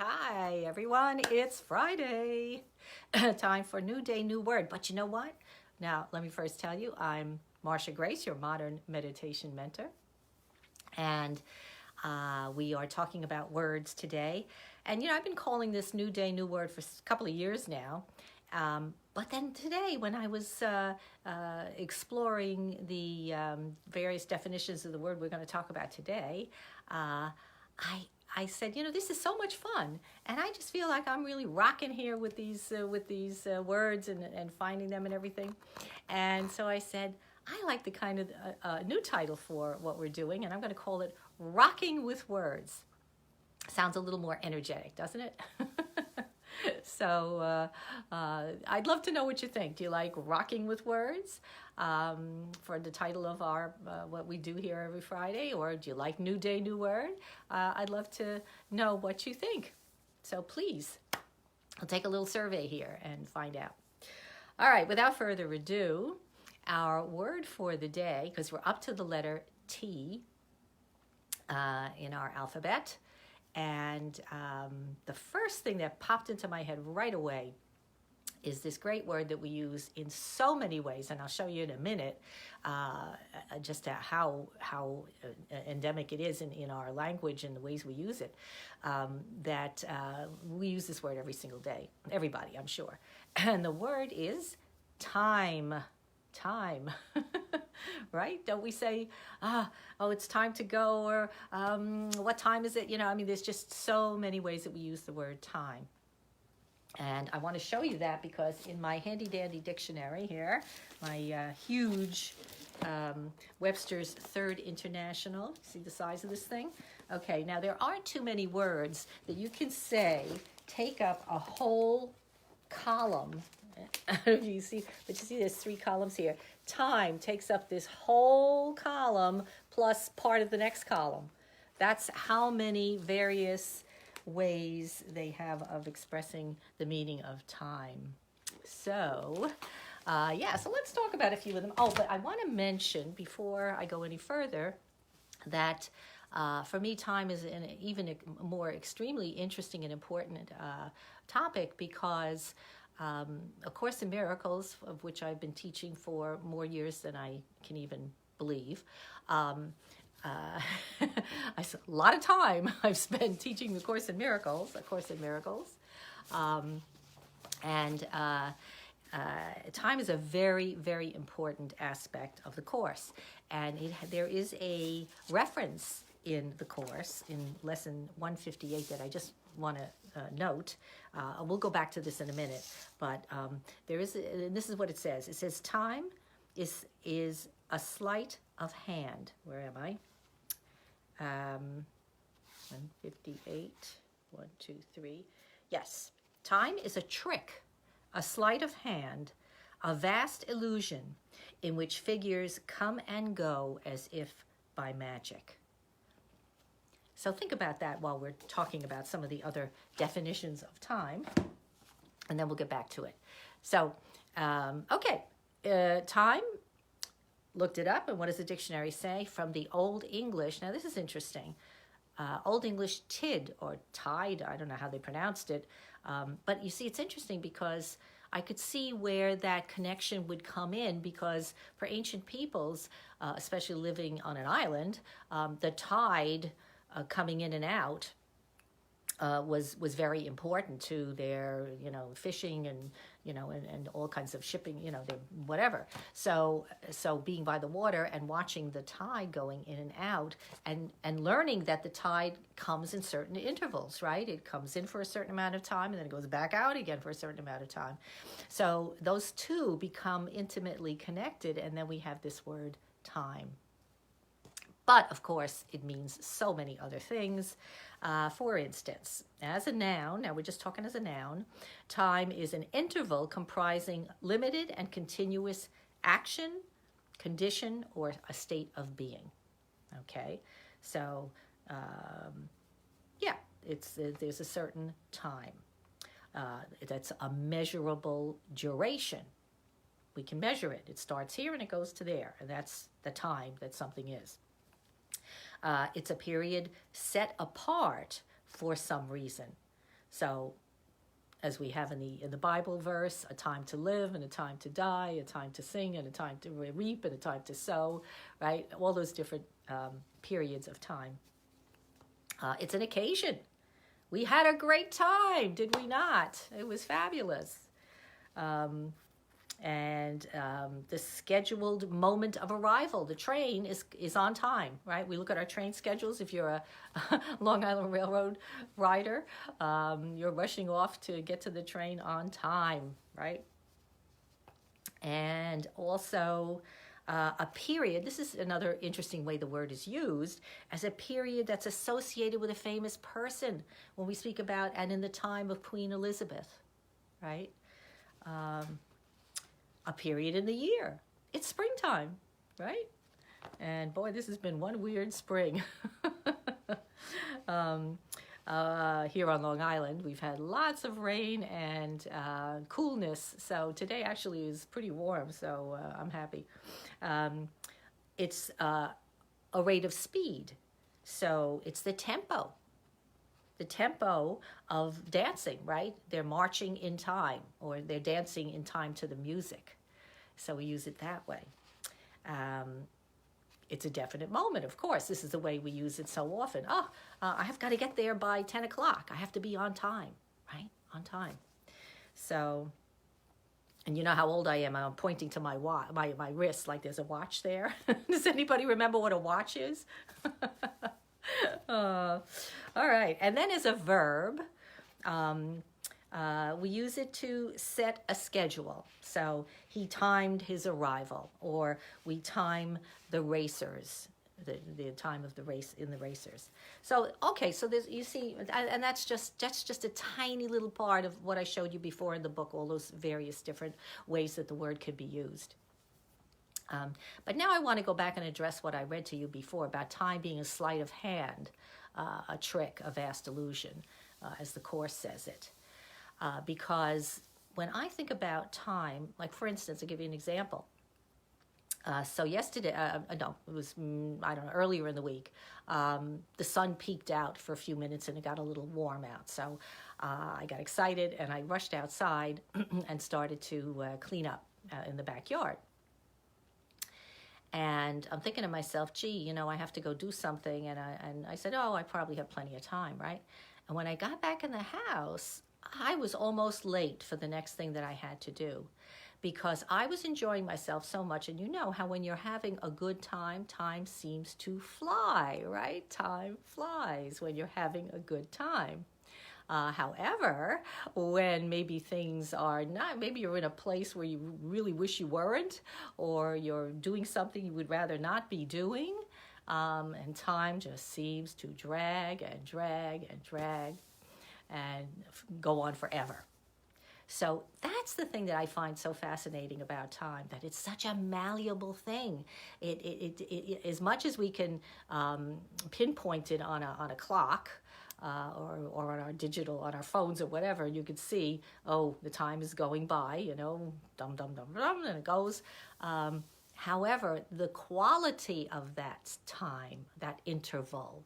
Hi, everyone. It's Friday. Time for New Day, New Word. But you know what? Now, let me first tell you, I'm Marsha Grace, your modern meditation mentor. And we are talking about words today. And, I've been calling this New Day, New Word for a couple of years now. But then today, when I was exploring the various definitions of the word we're going to talk about today, I said, this is so much fun, and I just feel like I'm really rocking here with these words and finding them and everything. And so I said, I like the kind of new title for what we're doing, and I'm going to call it "Rocking with Words." Sounds a little more energetic, doesn't it? So I'd love to know what you think. Do you like rocking with words for the title of our what we do here every Friday, or do you like New Day, New Word? I'd love to know what you think. So please, I'll take a little survey here and find out. All right, without further ado, our word for the day, because we're up to the letter T in our alphabet. And the first thing that popped into my head right away is this great word that we use in so many ways, and I'll show you in a minute just how endemic it is in our language and the ways we use it, that we use this word every single day. Everybody, I'm sure. And the word is time. Time. Right? Don't we say, oh, it's time to go, or what time is it? There's just so many ways that we use the word time. And I want to show you that because in my handy dandy dictionary here, my huge Webster's Third International, see the size of this thing? Okay, now there aren't too many words that you can say take up a whole column. You see, but you see there's 3 columns here. Time takes up this whole column plus part of the next column. That's how many various ways they have of expressing the meaning of time. So, so let's talk about a few of them. Oh, but I want to mention before I go any further that for me, time is an even more extremely interesting and important topic because A Course in Miracles, of which I've been teaching for more years than I can even believe. A lot of time I've spent teaching the Course in Miracles, A Course in Miracles. Time is a very, very important aspect of the Course. And there is a reference in the Course, in lesson 158, that I just want to note. We'll go back to this in a minute, but there is, and this is what it says. It says, time is a sleight of hand. Where am I? 158, 1, 2, 3. Yes, time is a trick, a sleight of hand, a vast illusion in which figures come and go as if by magic. So think about that while we're talking about some of the other definitions of time, and then we'll get back to it. So, time, looked it up, and what does the dictionary say? From the Old English, now this is interesting, Old English tid, or tide, I don't know how they pronounced it, but you see, it's interesting because I could see where that connection would come in, because for ancient peoples, especially living on an island, the tide coming in and out was very important to their fishing and and all kinds of shipping, their whatever. So being by the water and watching the tide going in and out, and learning that the tide comes in certain intervals, right? It comes in for a certain amount of time and then it goes back out again for a certain amount of time. So those two become intimately connected, and then we have this word time. But, of course, it means so many other things. For instance, as a noun, now we're just talking as a noun, time is an interval comprising limited and continuous action, condition, or a state of being. Okay? So, there's a certain time. That's a measurable duration. We can measure it. It starts here and it goes to there, and that's the time that something is. It's a period set apart for some reason. So, as we have in the Bible verse, a time to live and a time to die, a time to sing and a time to reap and a time to sow, right? All those different periods of time. It's an occasion. We had a great time, did we not? It was fabulous. And the scheduled moment of arrival, the train is on time, right? We look at our train schedules. If you're a Long Island Railroad rider, you're rushing off to get to the train on time, right? And also a period, this is another interesting way the word is used, as a period that's associated with a famous person when we speak about, and in the time of Queen Elizabeth, right? A period in the year. It's springtime, right? And boy, this has been one weird spring. Here on Long Island, we've had lots of rain and coolness. So today actually is pretty warm, so I'm happy. It's a rate of speed. So it's the tempo of dancing, right? They're marching in time, or they're dancing in time to the music. So we use it that way. It's a definite moment, of course. This is the way we use it so often. I have got to get there by 10 o'clock. I have to be on time, right? On time. So, and you know how old I am. I'm pointing to my wrist like there's a watch there. Does anybody remember what a watch is? All right. And then as a verb, we use it to set a schedule. So he timed his arrival, or we time the racers, the time of the race in the racers. So okay, so there's, you see, and that's just a tiny little part of what I showed you before in the book. All those various different ways that the word could be used. But now I want to go back and address what I read to you before about time being a sleight of hand, a trick, a vast illusion, as the Course says it. Because when I think about time, like for instance, I'll give you an example. So yesterday, no, it was, I don't know, earlier in the week, the sun peeked out for a few minutes and it got a little warm out. So I got excited and I rushed outside and started to clean up in the backyard. And I'm thinking to myself, gee, I have to go do something. And I said, I probably have plenty of time, right? And when I got back in the house, I was almost late for the next thing that I had to do, because I was enjoying myself so much. And you know how when you're having a good time, time seems to fly, right? Time flies when you're having a good time. However, when maybe things are not, maybe you're in a place where you really wish you weren't, or you're doing something you would rather not be doing, and time just seems to drag and drag and drag and go on forever. So that's the thing that I find so fascinating about time, that it's such a malleable thing. It as much as we can pinpoint it on a clock, or on our digital, on our phones or whatever, you could see, the time is going by, dum, dum, dum, dum, and it goes. However, the quality of that time, that interval,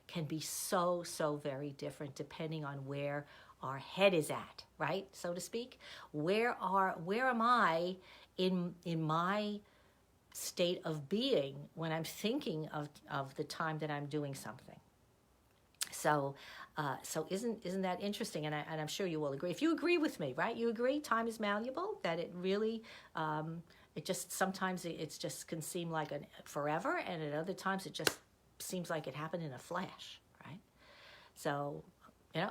can be so, so very different depending on where our head is at, right, so to speak. Where am I in my state of being when I'm thinking of the time that I'm doing something? So isn't that interesting? And I'm sure you will agree. If you agree with me, right? You agree time is malleable, that it really, it just, sometimes it just can seem like forever, and at other times it just seems like it happened in a flash, right? So, yeah,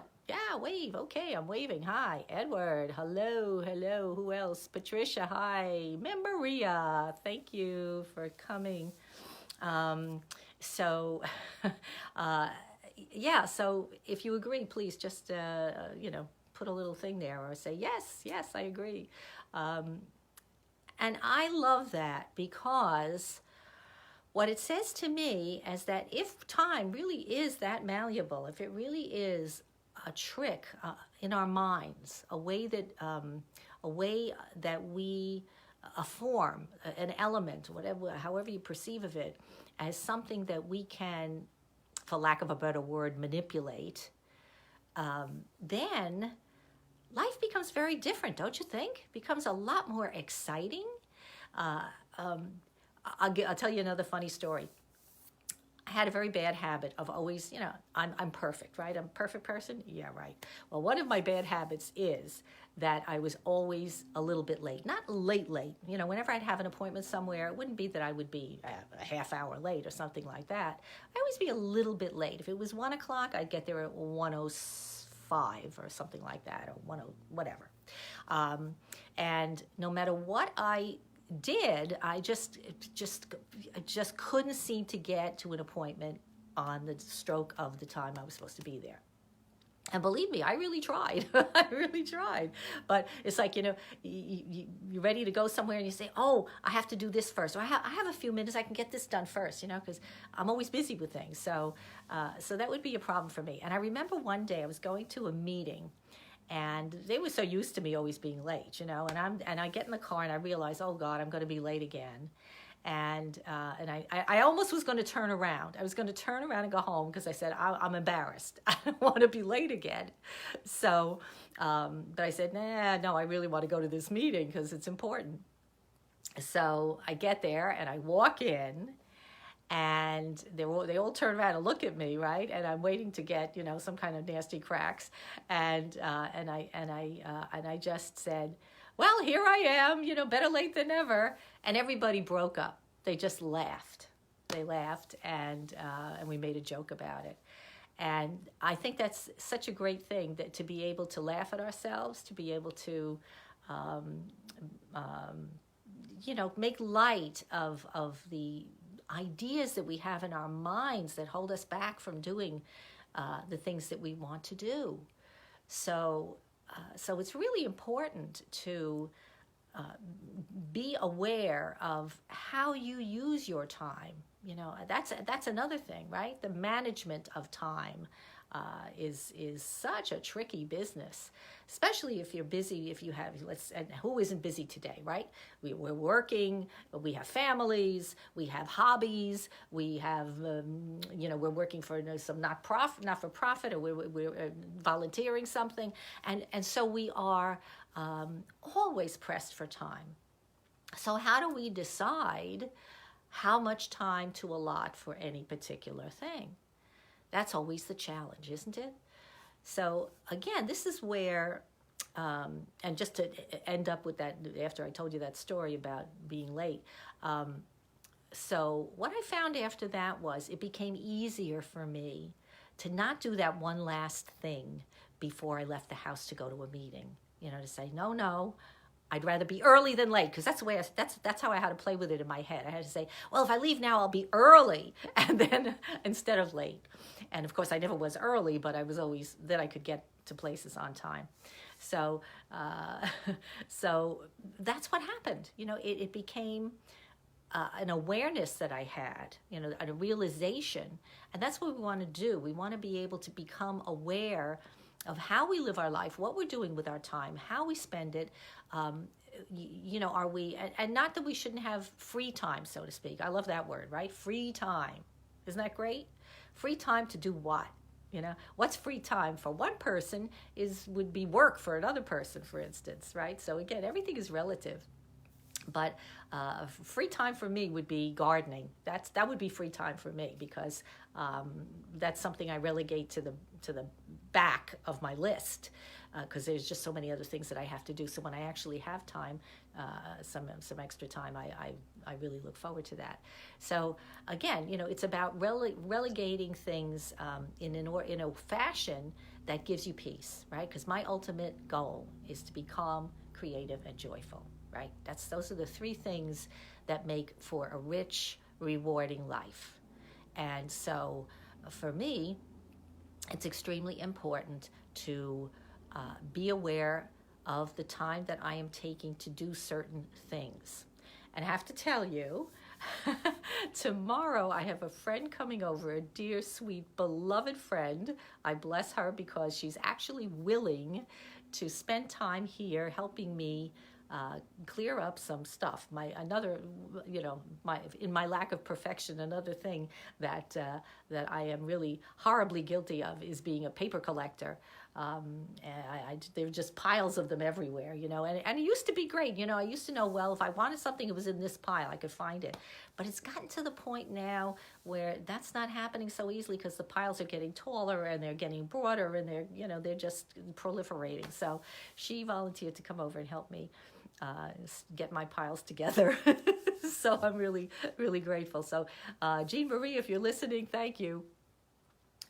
wave. Okay, I'm waving. Hi, Edward. Hello. Who else? Patricia, hi. Maria, thank you for coming. So if you agree, please just, put a little thing there or say, yes, I agree. And I love that, because what it says to me is that if time really is that malleable, if it really is a trick in our minds, a way that we, a form, an element, whatever, however you perceive of it, as something that we can, for lack of a better word, manipulate, then life becomes very different, don't you think? Becomes a lot more exciting. Uh, um, I'll tell you another funny story. I had a very bad habit of always, I'm perfect, right? I'm a perfect person. Yeah, right. Well, one of my bad habits is that I was always a little bit late. Not late. Whenever I'd have an appointment somewhere, it wouldn't be that I would be a half hour late or something like that. I always be a little bit late. If it was 1 o'clock, I'd get there at 1:05 or something like that, or 10, whatever. And no matter what I did, I just couldn't seem to get to an appointment on the stroke of the time I was supposed to be there. And believe me, I really tried. I really tried. But it's like, you're ready to go somewhere and you say, oh, I have to do this first. Or I have a few minutes, I can get this done first, because I'm always busy with things. So that would be a problem for me. And I remember one day I was going to a meeting, and they were so used to me always being late, and I get in the car and I realize, oh God, I'm going to be late again. And I almost was going to turn around. I was going to turn around and go home because I said, I'm embarrassed. I don't want to be late again. So, but I said, no, I really want to go to this meeting because it's important. So I get there and I walk in, and they all turn around and look at me, right? And I'm waiting to get, some kind of nasty cracks. And I just said, well, here I am, better late than never. And everybody broke up. They just laughed. They laughed, and we made a joke about it. And I think that's such a great thing, that to be able to laugh at ourselves, to be able to, make light of the ideas that we have in our minds that hold us back from doing the things that we want to do. So it's really important to be aware of how you use your time. That's another thing, right? The management of time is such a tricky business, especially if you're busy. If you have, and who isn't busy today, right? We're working, we have families, we have hobbies, we have, we're working for some not for profit, or we're volunteering something, and so we are always pressed for time. So how do we decide how much time to allot for any particular thing? That's always the challenge, isn't it? So again, this is where, and just to end up with that, after I told you that story about being late, so what I found after that was it became easier for me to not do that one last thing before I left the house to go to a meeting. To say, no, I'd rather be early than late, because that's the way that's how I had to play with it in my head. I had to say, well, if I leave now, I'll be early, and then instead of late. And of course, I never was early, but I was always, then I could get to places on time. So so that's what happened. It became an awareness that I had, a realization, and that's what we want to do. We want to be able to become aware of how we live our life, what we're doing with our time, how we spend it. Are we, and not that we shouldn't have free time, so to speak. I love that word, right? Free time. Isn't that great? Free time to do what? What's free time for one person would be work for another person, for instance, right? So again, everything is relative. But free time for me would be gardening. That would be free time for me, because that's something I relegate to the back of my list, because there's just so many other things that I have to do. So when I actually have time, some extra time, I really look forward to that. So again, it's about relegating things in a fashion that gives you peace, right? Because my ultimate goal is to be calm, creative, and joyful. Right? Those are the three things that make for a rich, rewarding life. And so for me, it's extremely important to be aware of the time that I am taking to do certain things. And I have to tell you, tomorrow I have a friend coming over, a dear, sweet, beloved friend. I bless her because she's actually willing to spend time here helping me clear up some stuff. In my lack of perfection, another thing that I am really horribly guilty of is being a paper collector. And there are just piles of them everywhere, and it used to be great. I used to know, well, if I wanted something, it was in this pile, I could find it. But it's gotten to the point now where that's not happening so easily because the piles are getting taller and they're getting broader and they're just proliferating. So she volunteered to come over and help me get my piles together. So I'm really, really grateful. So Jean Marie, if you're listening, thank you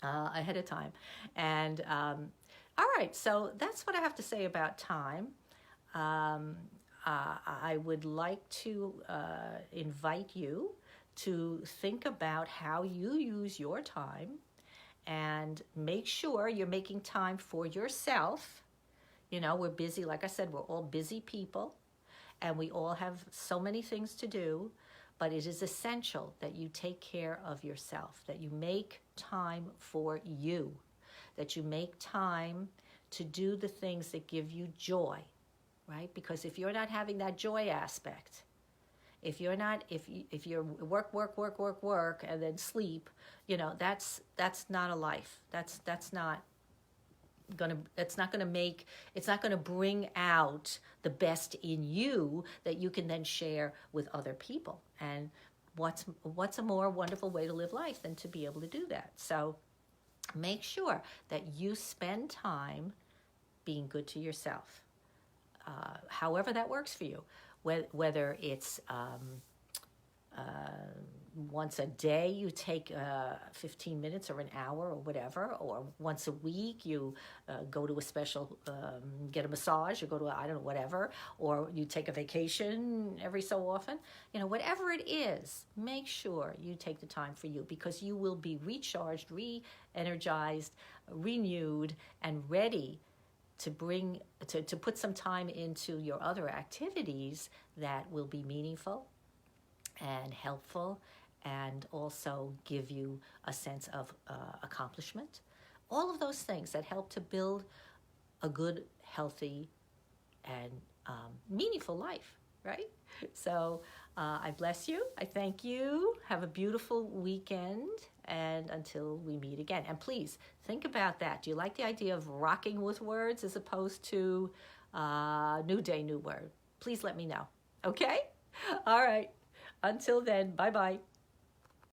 ahead of time. And all right, so that's what I have to say about time. I would like to invite you to think about how you use your time and make sure you're making time for yourself. We're busy. Like I said, we're all busy people and we all have so many things to do, but it is essential that you take care of yourself, that you make time for you, that you make time to do the things that give you joy, right? Because if you're not having that joy aspect, if you're work, and then sleep, that's not a life. It's not gonna bring out the best in you that you can then share with other people. And what's a more wonderful way to live life than to be able to do that? So make sure that you spend time being good to yourself, however that works for you, whether it's once a day you take 15 minutes or an hour or whatever, or once a week you go to a special, get a massage, or go to whatever, or you take a vacation every so often. Whatever it is, make sure you take the time for you, because you will be recharged, re-energized, renewed, and ready to put some time into your other activities that will be meaningful and helpful, and also give you a sense of accomplishment. All of those things that help to build a good, healthy, and meaningful life, right? So I bless you. I thank you. Have a beautiful weekend, and until we meet again. And please think about that. Do you like the idea of rocking with words as opposed to new day, new word? Please let me know. Okay? All right. Until then, bye-bye.